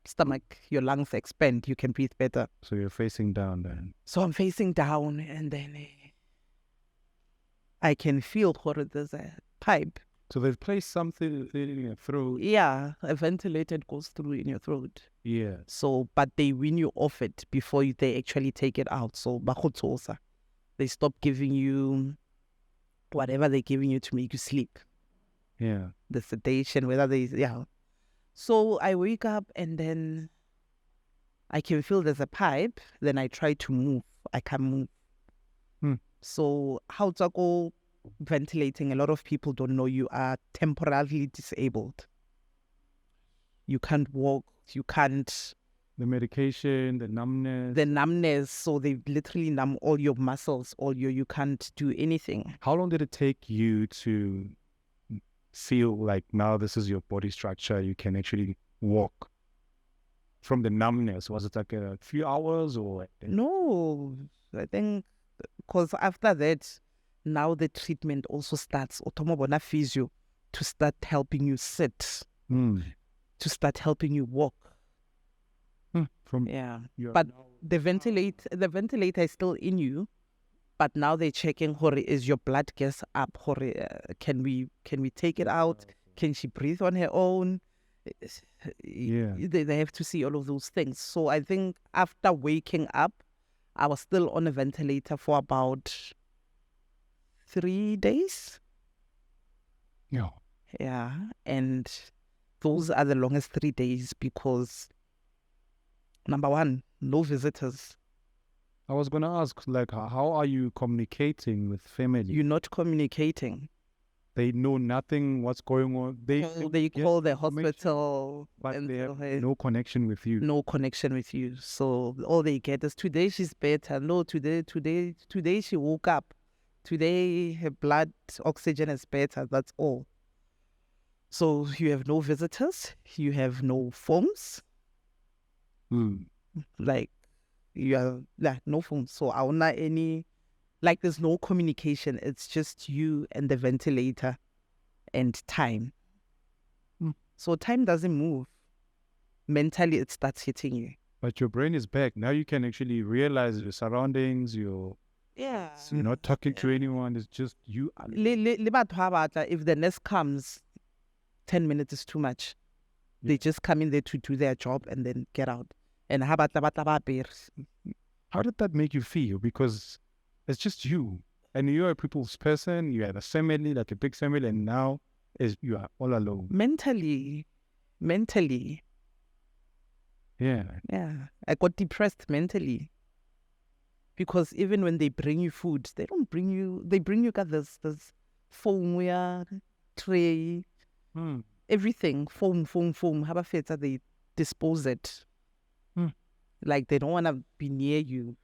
stomach, your lungs expand, you can breathe better. So you're facing down then. So I'm facing down, and then I can feel there's a pipe. So they've placed something in your throat. Yeah, a ventilator goes through in your throat. Yeah. So, but they wean you off it before they actually take it out. So, they stop giving you whatever they're giving you to make you sleep. Yeah. The sedation, So I wake up and then I can feel there's a pipe. Then I try to move. I can't move. So how to go ventilating, a lot of people don't know you are temporarily disabled. You can't walk. You can't. The medication, the numbness. So they literally numb all your muscles, you can't do anything. How long did it take you to feel like now this is your body structure, you can actually walk from the numbness? Was it like a few hours or? No, I think because after that, now the treatment also starts. Otomobona physio to start helping you sit, to start helping you walk. But the ventilator is still in you. But now they're checking, is your blood gas up? Can we take it out? Can she breathe on her own? Yeah. They have to see all of those things. So I think after waking up, I was still on a ventilator for about 3 days. Yeah. Yeah. And those are the longest 3 days because, number one, no visitors. I was going to ask, like, how are you communicating with family? You're not communicating. They know nothing, what's going on. They call the hospital. But they have no connection with you. No connection with you. So all they get is, today she's better. No, today she woke up. Today her blood oxygen is better. That's all. So you have no visitors. You have no phones. Like, you are no phones. So I don't know any. Like, there's no communication. It's just you and the ventilator and time. So time doesn't move. Mentally, it starts hitting you. But your brain is back. Now you can actually realize your surroundings. You're not talking to anyone. It's just you. If the nurse comes, 10 minutes is too much. They just come in there to do their job and then get out. And how did that make you feel? Because it's just you. And you're a people's person. You had a family, like a big family, and now you are all alone. Mentally. Yeah. Yeah. I got depressed mentally. Because even when they bring you food, they bring you got this foam, tray, everything, foam. How about feta, they dispose it. Like they don't want to be near you.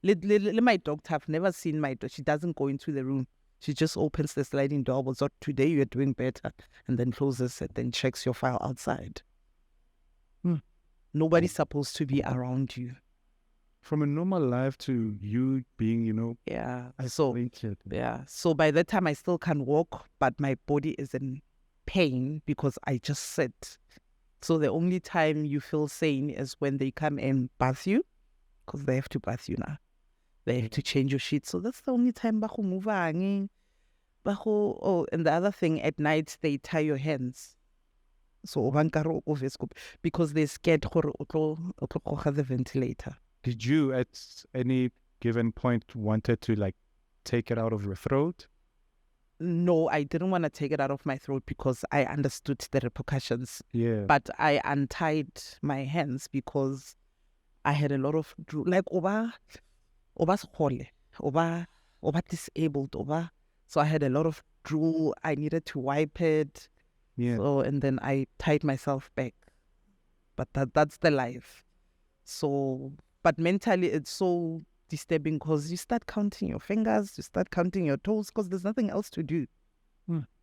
My doctor, I've never seen my doctor. She doesn't go into the room. She just opens the sliding door. Well, so today you're doing better. And then closes it, then checks your file outside. Nobody's supposed to be around you. From a normal life to you being, isolated. So by that time I still can walk, but my body is in pain because I just sit. So the only time you feel sane is when they come and bath you, because they have to bath you now. They have to change your sheets. So that's the only time bago move hanging. And the other thing, at night they tie your hands. So because they're scared of the ventilator. Did you at any given point wanted to like take it out of your throat? No, I didn't want to take it out of my throat because I understood the repercussions. Yeah. But I untied my hands because I had a lot of like oba disabled so I had a lot of drool. I needed to wipe it. Yeah. So and then I tied myself back. But that's the life. So but mentally it's so disturbing because you start counting your fingers, you start counting your toes because there's nothing else to do.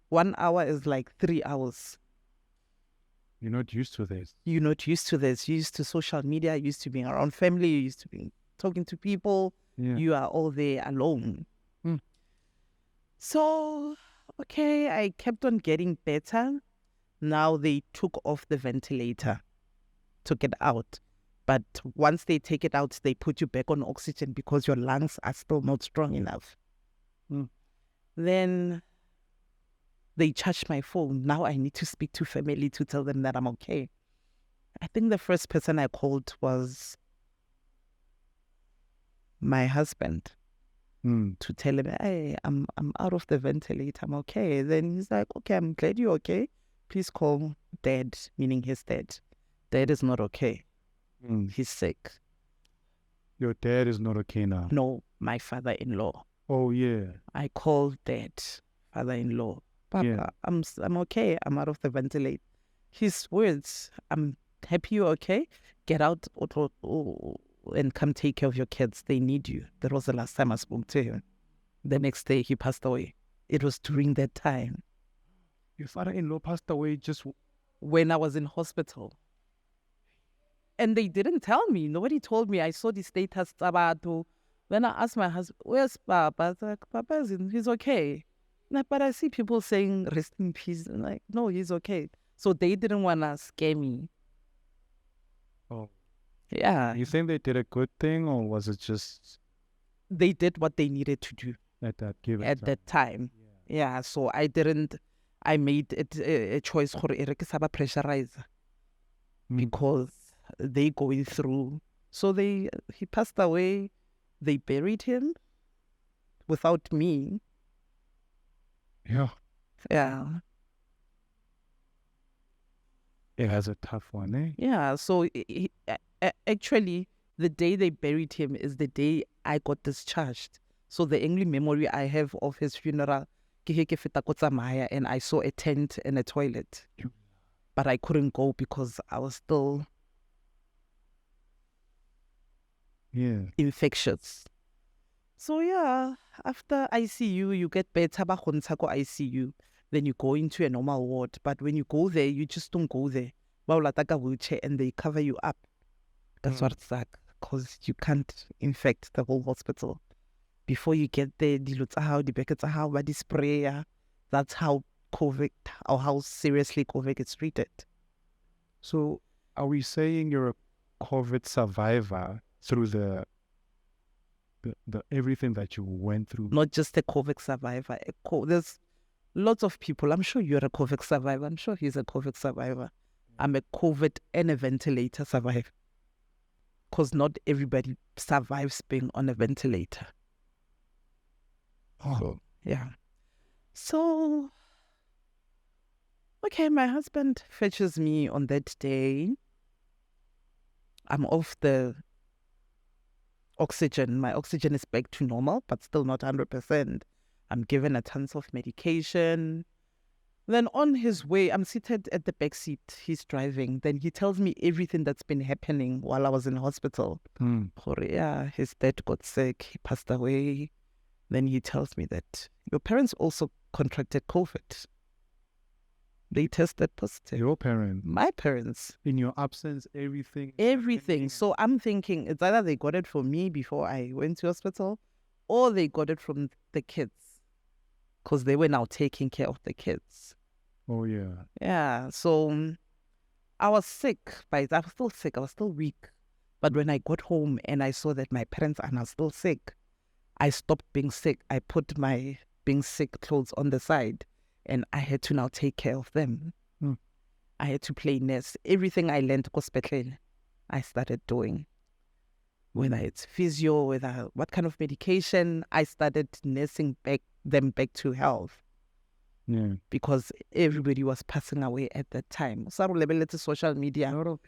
1 hour is like 3 hours. You're not used to this. You're not used to this. You're used to social media, you're used to being around family, you're used to being talking to people. Yeah. You are all there alone. So, okay, I kept on getting better. Now they took off the ventilator, took it out. But once they take it out, they put you back on oxygen because your lungs are still not strong enough. Then they charged my phone. Now I need to speak to family to tell them that I'm okay. I think the first person I called was my husband to tell him, hey, I'm out of the ventilator. I'm okay. Then he's like, okay, I'm glad you're okay. Please call Dad, meaning his dad. Dad is not okay. He's sick. Your dad is not okay now? No, my father-in-law. Oh, yeah. I called Dad, father-in-law. Papa, Yeah. I'm okay. I'm out of the ventilator. His words, I'm happy you're okay. Get out and come take care of your kids. They need you. That was the last time I spoke to him. The next day he passed away. It was during that time. Your father-in-law passed away just when I was in hospital. And they didn't tell me. Nobody told me. I saw the status. Then I asked my husband, where's Papa? I was like, Papa, he's okay. But I see people saying, rest in peace. I'm like, no, he's okay. So they didn't want to scare me. Oh. Yeah. You think they did a good thing, or was it just... They did what they needed to do. At that time. Yeah, so I made it a choice for pressurizer because they going through. So he passed away. They buried him without me. Yeah. Yeah. It has a tough one, eh? Yeah. So actually, the day they buried him is the day I got discharged. So the only memory I have of his funeral, and I saw a tent and a toilet. But I couldn't go because I was still infectious. So yeah, after ICU, you get better, ICU. Then you go into a normal ward. But when you go there, you just don't go there. Wheelchair and they cover you up. That's what it's like. Because you can't infect the whole hospital. Before you get there, the spray. That's how COVID, or how seriously COVID is treated. So are we saying you're a COVID survivor through the everything that you went through? Not just a COVID survivor. There's lots of people. I'm sure you're a COVID survivor. I'm sure he's a COVID survivor. I'm a COVID and a ventilator survivor. Because not everybody survives being on a ventilator. So, Yeah. So, okay, my husband fetches me on that day. I'm off the oxygen. My oxygen is back to normal, but still not 100%. I'm given a tons of medication. Then on his way, I'm seated at the back seat. He's driving. Then he tells me everything that's been happening while I was in hospital. Yeah, his dad got sick. He passed away. Then he tells me that your parents also contracted COVID. They tested positive. your parents, My parents. in your absence, everything. Everything. So I'm thinking it's either they got it from me before I went to hospital or they got it from the kids because they were now taking care of the kids. Oh, yeah. Yeah. So I was sick, but I was still sick. I was still weak. But when I got home and I saw that my parents are now still sick, I stopped being sick. I put my being sick clothes on the side and I had to now take care of them. I had to play nurse. Everything I learned hospital, I started doing. Whether it's physio, whether what kind of medication, I started nursing them back to health Yeah. because everybody was passing away at that time. So social media, A lot of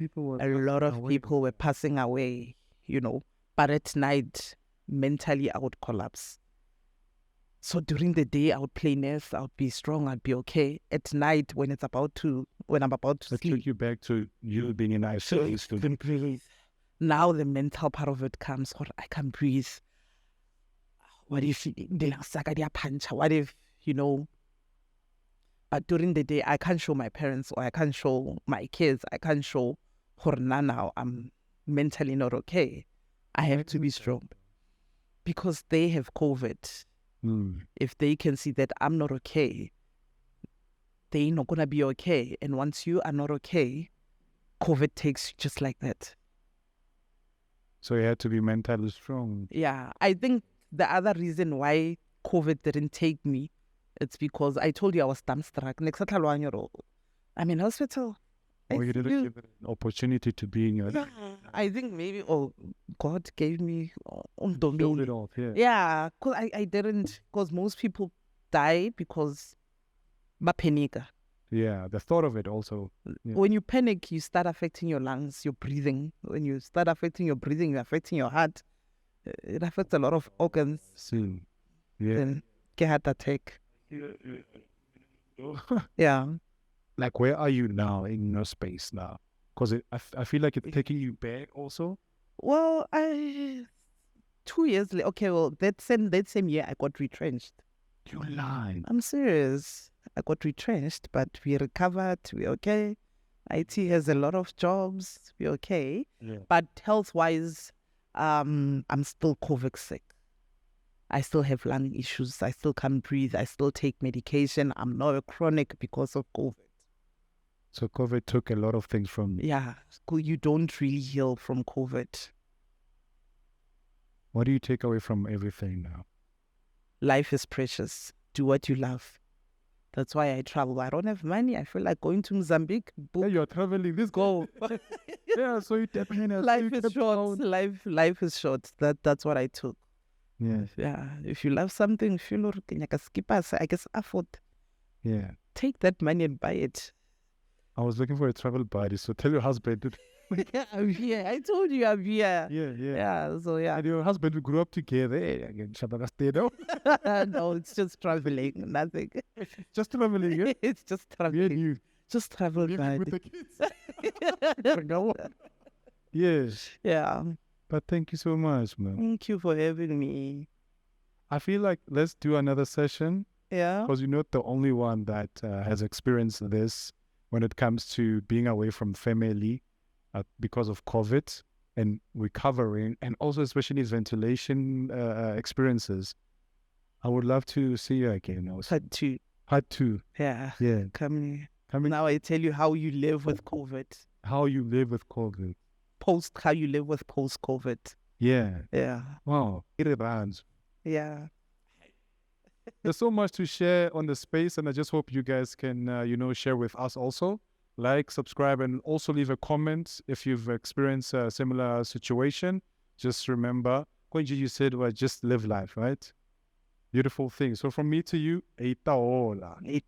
people were passing away, But at night, mentally, I would collapse. So during the day, I would play nurse, I would be strong, I'd be okay. At night, when I'm about to That sleep, took you back to you being in isolation. breathe. Now the mental part of it comes, I can't breathe. What if what if, But during the day, I can't show my parents or I can't show my kids. I can't show Horna now. I'm mentally not okay. I have to be strong because they have COVID. If they can see that I'm not okay, they're not going to be okay. And once you are not okay, COVID takes you just like that. So you had to be mentally strong. Yeah. I think the other reason why COVID didn't take me, it's because I told you I was dumbstruck. I'm in hospital. Or you didn't give it an opportunity to be in your Yeah, I think maybe God gave me Build it off, yeah. Yeah, because I didn't, because most people die because panic. Yeah, the thought of it also. Yeah. When you panic, you start affecting your lungs, your breathing. When you start affecting your breathing, you're affecting your heart. It affects a lot of organs. Soon. Yeah. Then get heart attack. Yeah. Like, where are you now in your space now? Because I feel like it's taking you back also. Well, 2 years later, okay, well, that same year, I got retrenched. You lied. I'm serious. I got retrenched, but we recovered. We're okay. IT has a lot of jobs. We're okay. Yeah. But health-wise, I'm still COVID sick. I still have lung issues. I still can't breathe. I still take medication. I'm not chronic because of COVID. So COVID took a lot of things from you. Yeah, you don't really heal from COVID. What do you take away from everything now? Life is precious. Do what you love. That's why I travel. I don't have money. I feel like going to Mozambique. Yeah, you're traveling. Let's go. Yeah, so you definitely Life is short. Life is short. That's what I took. Yeah. Yeah. If you love something, if you look like a skipper, I guess afford. Yeah. Take that money and buy it. I was looking for a travel buddy, so tell your husband. Yeah, I'm here. I told you I'm here. Yeah. Yeah. So yeah. And your husband, we grew up together. No, it's just traveling. Nothing. Just traveling, yeah? It's just Me and traveling. you. Just travel, With buddy. the kids. Yes. Yeah. But thank you so much, man. Thank you for having me. I feel like let's do another session Yeah. because you're not the only one that has experienced this when it comes to being away from family because of COVID and recovering, and also especially ventilation experiences. I would love to see you again. Also. Part two. Yeah. Yeah. Coming. Now I tell you how you live with COVID. How you live with COVID. How you live with post-COVID. Yeah. Yeah. Wow. Rirhandzu. Yeah. There's so much to share on the space, and I just hope you guys can, share with us also. Like, subscribe, and also leave a comment if you've experienced a similar situation. Just remember, what you said was just live life, right? Beautiful thing. So from me to you, Eitaola. It